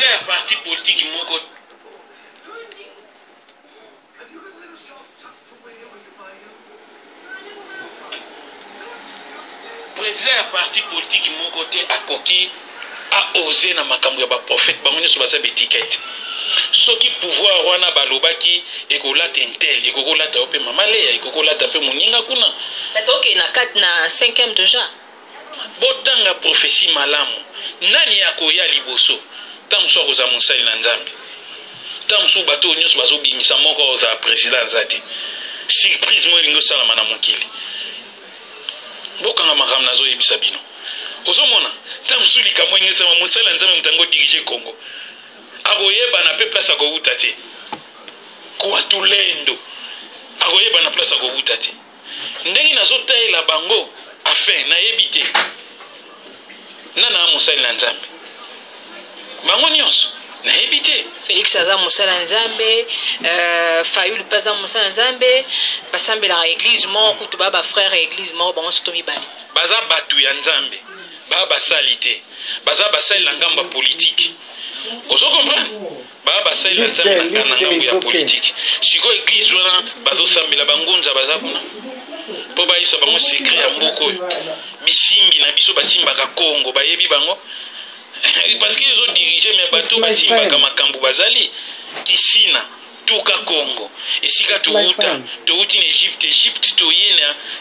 président ya parti politique moko président ya parti politique moko te akoki a osé na makambo ya ba prophète bango nyonso baza betikete soki pouvoir wana balobaki ekolata intel ekokolata yo mpe mama leya ekokolata mpe moninga kuna toke na 4 na 5e déjà botanga prophétie malamu nani akoya liboso ta mosu akozala mosali na nzambe ta mosu bato oyo nyonso bazobimisa moko ozala président aza te surprise mo elingi osalama na mokili bokanga makambo nazoyebisa bino ozomona ta mosu likambo enyesama mosali ya nzambe motango dirige congo akoyeba na mpe place akowuta te kuatulendo akoyeba na place akowuta te ndenge nazotayela bango afin nayebi te nana mosali na nzambe bango nyonso nayebi te Félix aza mosala nzambe Fayulu mpe aza mosala nzambe basambelaka église moko kutu baa bafrère ya église moko bango soto mibale baza bato ya nzambe baa basali te baza basali na ngambo ya politike ozo comprendre baa basali na nzambe na ngambo ya politike sikoyo église wana bazosambela bangunza baza kuna mpo bayebisa bango sekret ya mboka oyo bisimbi na biso basimbaka kongo bayebi bango parce que ezo dirige me bato basimbaka makambo bazali kisina tuka kongo esika touta touti na egypte toye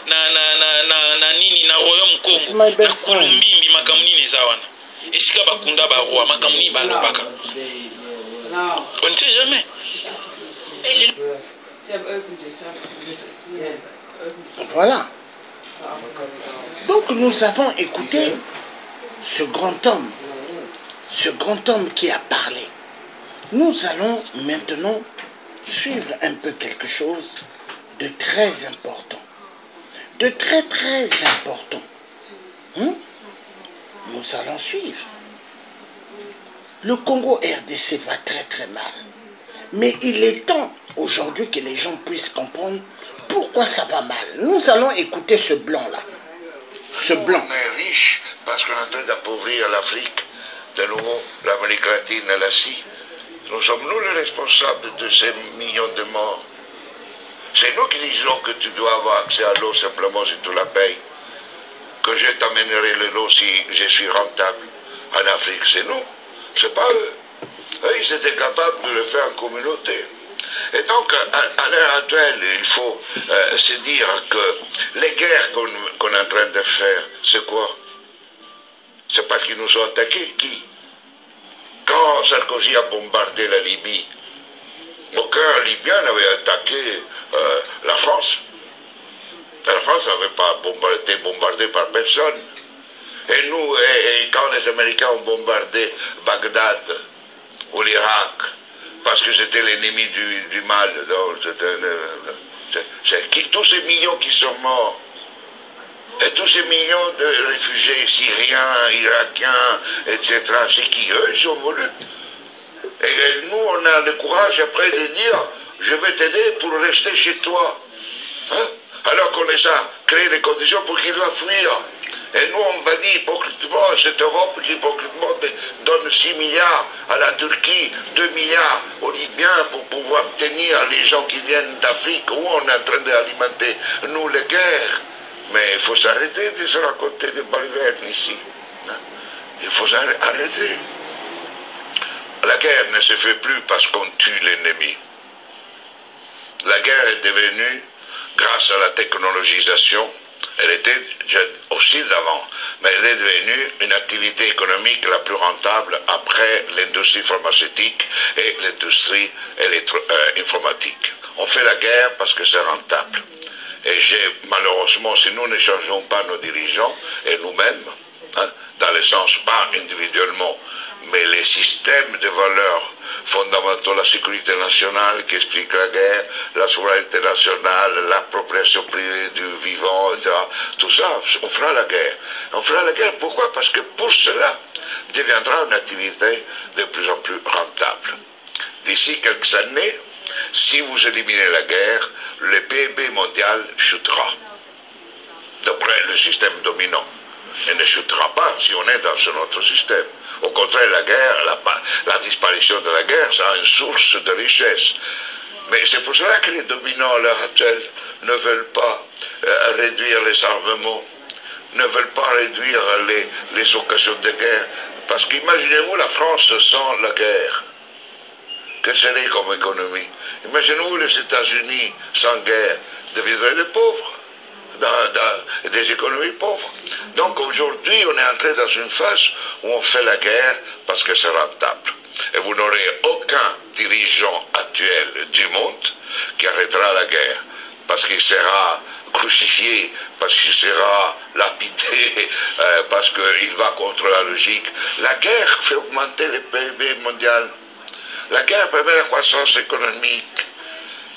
na nini na royaume congo na kulumbimbi makambo nini eza wana esika bakunda baroi makambo nini balobaka on ne sait jamais. Voilà. Donc nous avons écouté ce grand homme qui a parlé. Nous allons maintenant suivre un peu quelque chose de très important. De très très important. Nous allons suivre. Le Congo RDC va très très mal. Mais il est temps aujourd'hui que les gens puissent comprendre pourquoi ça va mal. Nous allons écouter ce blanc-là. Ce blanc. On est riche parce qu'on est en train d'appauvrir l'Afrique, de nouveau l'Amérique latine et l'Asie. Nous sommes nous les responsables de ces millions de morts. C'est nous qui disons que tu dois avoir accès à l'eau simplement si tu la payes. Que je t'amènerai l'eau si je suis rentable en Afrique. C'est nous, c'est pas eux. Eux, ils étaient capables de le faire en communauté. Et donc, à l'heure actuelle, il faut se dire que les guerres qu'on est en train de faire, c'est quoi? C'est parce qu'ils nous ont attaqués. Qui? Quand Sarkozy a bombardé la Libye, aucun Libyen n'avait attaqué la France. La France n'avait pas été bombardée par personne. Et nous, et quand les Américains ont bombardé Bagdad ou l'Irak, parce que c'était l'ennemi du mal, c'est tous ces millions qui sont morts. Et tous ces millions de réfugiés syriens, irakiens, etc., c'est qui eux, ils sont voulus. Et nous, on a le courage après de dire, je vais t'aider pour rester chez toi. Hein? Alors qu'on les a créé les conditions pour qu'ils doivent fuir. Et nous, on va dire hypocritement à cette Europe qui hypocritement donne 6 milliards à la Turquie, 2 milliards aux Libyens pour pouvoir tenir les gens qui viennent d'Afrique, où on est en train d'alimenter, nous, les guerres. Mais il faut s'arrêter de se raconter des balivernes ici. Il faut arrêter. La guerre ne se fait plus parce qu'on tue l'ennemi. La guerre est devenue, grâce à la technologisation, elle était aussi d'avant, mais elle est devenue une activité économique la plus rentable après l'industrie pharmaceutique et l'industrie informatique. On fait la guerre parce que c'est rentable. Et malheureusement, si nous ne changeons pas nos dirigeants et nous-mêmes, dans le sens pas individuellement, mais les systèmes de valeurs fondamentaux, la sécurité nationale qui explique la guerre, la souveraineté nationale, l'appropriation privée du vivant, etc. Tout ça, on fera la guerre. On fera la guerre, pourquoi? Parce que pour cela, deviendra une activité de plus en plus rentable. D'ici quelques années, si vous éliminez la guerre, le PIB mondial chutera, d'après le système dominant. Elle ne chutera pas si on est dans ce autre système. Au contraire, la guerre, la disparition de la guerre, c'est une source de richesse. Mais c'est pour cela que les dominants à l'heure actuelle ne veulent pas réduire les armements, ne veulent pas réduire les occasions de guerre. Parce qu'imaginez-vous la France sans la guerre. Que serait comme économie? Imaginez-vous les États-Unis sans guerre, deviendraient des pauvres, des économies pauvres. Donc aujourd'hui, on est entré dans une phase où on fait la guerre parce que c'est rentable. Et vous n'aurez aucun dirigeant actuel du monde qui arrêtera la guerre, parce qu'il sera crucifié, parce qu'il sera lapidé, parce qu'il va contre la logique. La guerre fait augmenter le PIB mondial. La guerre permet la croissance économique.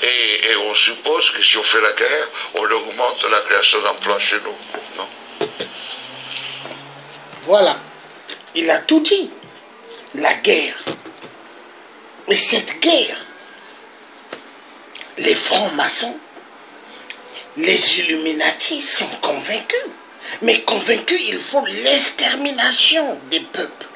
Et on suppose que si on fait la guerre, on augmente la création d'emplois chez nous. Non? Voilà. Il a tout dit. La guerre. Et cette guerre, les francs-maçons, les Illuminati sont convaincus. Mais convaincus, il faut l'extermination des peuples.